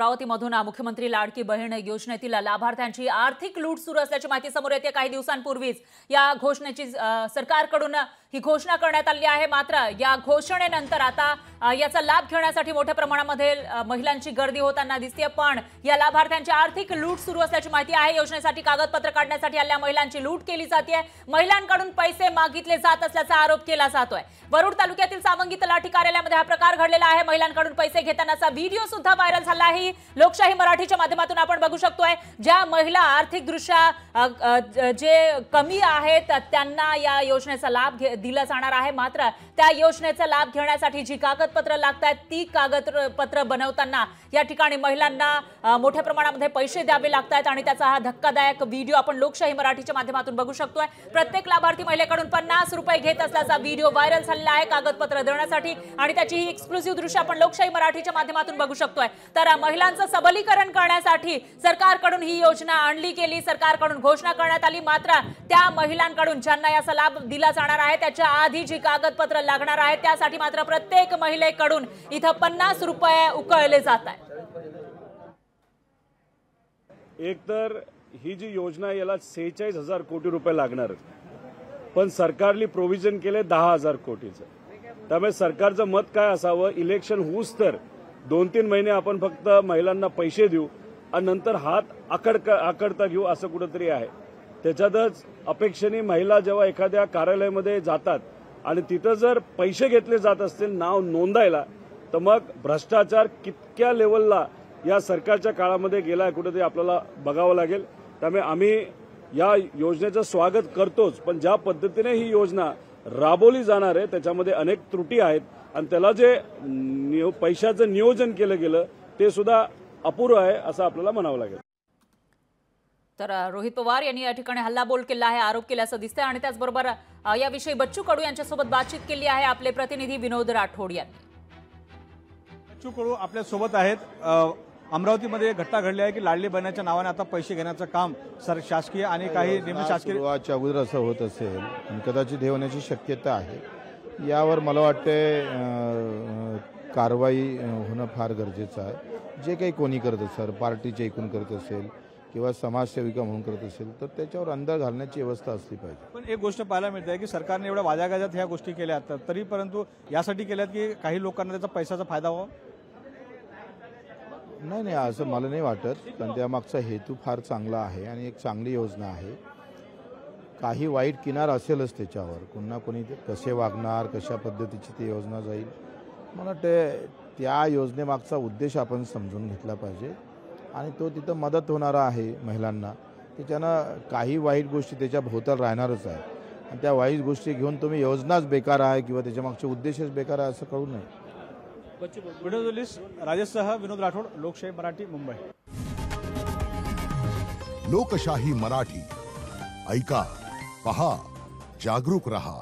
अमरावतीमधून मुख्यमंत्री लाडकी बहीण योजनेतील लाभार्थ्यांची आर्थिक लूट सुरू असल्याची माहिती समोर येते। काही दिवसांपूर्वीच या घोषणेची सरकारकडून ही घोषणा करण्यात आली आहे। मात्र या घोषणेनंतर आता याचा लाभ घेण्यासाठी मोठ्या प्रमाणामध्ये महिलांची गर्दी होताना दिसते। पण या लाभार्थ्यांची आर्थिक लूट सुरू असल्याची माहिती आहे। योजनेसाठी कागदपत्र काढण्यासाठी आलेल्या महिलांची लूट केली जाते। महिलांकडून पैसे मागितले जात असल्याचा आरोप केला जातोय। वरुड तालुक्यातील सावंगी तलाठी कार्यालयामध्ये हा प्रकार घडलेला आहे। महिलांकडून पैसे घेतानाचा व्हिडिओ सुद्धा व्हायरल झाला आहे। लोकशाही मराठीच्या माध्यमातून आपण बघू शकतोय ज्या महिला आर्थिकदृष्ट्या जे कमी आहेत त्यांना या योजनेचा लाभ दिला जाणार आहे। मात्र त्या योजनेचा लाभ घेण्यासाठी जी कागदपत्र लागतात ती कागदपत्र बनवताना या ठिकाणी महिलांना मोठ्या प्रमाणामध्ये पैसे द्यावे लागतात आणि त्याचा हा धक्कादायक व्हिडिओ आपण लोकशाही मराठीच्या माध्यमातून बघू शकतोय। प्रत्येक लाभार्थी महिलेकडून 50 रुपये घेत असल्याचा व्हिडिओ व्हायरल झालेला आहे कागदपत्र देण्यासाठी आणि त्याची ही एक्सक्लुसिव्ह दृश्य आपण लोकशाही मराठीच्या माध्यमातून बघू शकतोय। तर महिलांचं सबलीकरण करण्यासाठी सरकारकडून ही योजना आणली गेली, सरकारकडून घोषणा करण्यात आली। मात्र त्या महिलांकडून ज्यांना याचा लाभ दिला जाणार आहे त्याच्या आधी जी कागदपत्र लागणार आहेत त्यासाठी मात्र प्रत्येक महिलेकडून इथं 50 रुपये उकळले जात आहेत। एक तर ही जी योजना याला 46,000 कोटी रुपये लागणार, पण सरकारने प्रोव्हिजन केले 10,000 कोटीचं। त्यामुळे सरकारचं मत काय असावं, इलेक्शन होऊस तर 2-3 महिने आपण फक्त महिलांना पैसे देऊ आणि नंतर हात आकडता घेऊ असं कुठंतरी आहे। त्याच्यातच अपेक्षेने महिला जेव्हा एखाद्या कार्यालयामध्ये जातात आणि तिथं जर पैसे घेतले जात असतील नाव नोंदायला, तर मग भ्रष्टाचार कितक्या लेवलला या सरकारच्या काळामध्ये गेला आहे कुठेतरी आपल्याला बघावं लागेल। त्यामुळे आम्ही या योजनेचं स्वागत करतोच, पण ज्या पद्धतीने ही योजना राबवली जाणार आहे त्याच्यामध्ये अनेक त्रुटी आहेत आणि त्याला जे पैशाचं नियोजन केलं गेलं ते सुद्धा अपुरं आहे असं आपल्याला म्हणावं लागेल। तर रोहित पवार यांनी या ठिकाणी हल्लाबोल केला आहे, आरोप केल्याचं दिसतंय आणि त्याचबरोबर याविषयी बच्चू कडू यांच्यासोबत बातचीत केली आहे आपले प्रतिनिधी विनोद राठोड यांनी। बच्चू कडू आपल्या सोबत आहेत। अमरावतीमध्ये घटना घडली आहे की लाडली बहिणीच्या नावाने आता पैसे घेण्याचं काम शासकीय आणि काही निमशासकीय सुरुवातीच्या अगोदर असं होत असेल आणि कदाचित हे होण्याची शक्यता आहे। यावर मला वाटतं कारवाई होणं फार गरजेचं आहे। जे काही कोणी करत असेल, पार्टीचे ऐकून करत असेल किंवा समाजसेविका म्हणून करत असेल तर त्याच्यावर अंदाज घालण्याची व्यवस्था असली पाहिजे। पण एक गोष्ट पाहायला मिळते की सरकारने एवढ्या वाजागाजात ह्या गोष्टी केल्या तरी परंतु यासाठी केल्यात की काही लोकांना त्याचा पैशाचा फायदा व्हावा। नाही असं मला नाही वाटत, कारण त्यामागचा हेतू फार चांगला आहे आणि एक चांगली योजना आहे। काही वाईट किनार असेलच त्याच्यावर, पुन्हा कोणी कसे वागणार, कशा पद्धतीची ती योजना जाईल, मला वाटतं त्या योजनेमागचा उद्देश आपण समजून घेतला पाहिजे आणि तो तिथं मदत होणारा आहे महिलांना। त्याच्यानं काही वाईट गोष्टी त्याच्या भोवताल राहणारच आहे आणि त्या वाईट गोष्टी घेऊन तुम्ही योजनाच बेकार आहे किंवा त्याच्यामागचे उद्देशच बेकार आहे असं कळू नये। व्हिडिओ जर्नलिस्ट राजेशसह विनोद राठोड, लोकशाही मराठी, मुंबई। लोकशाही मराठी ऐका, पहा, जागरूक रहा।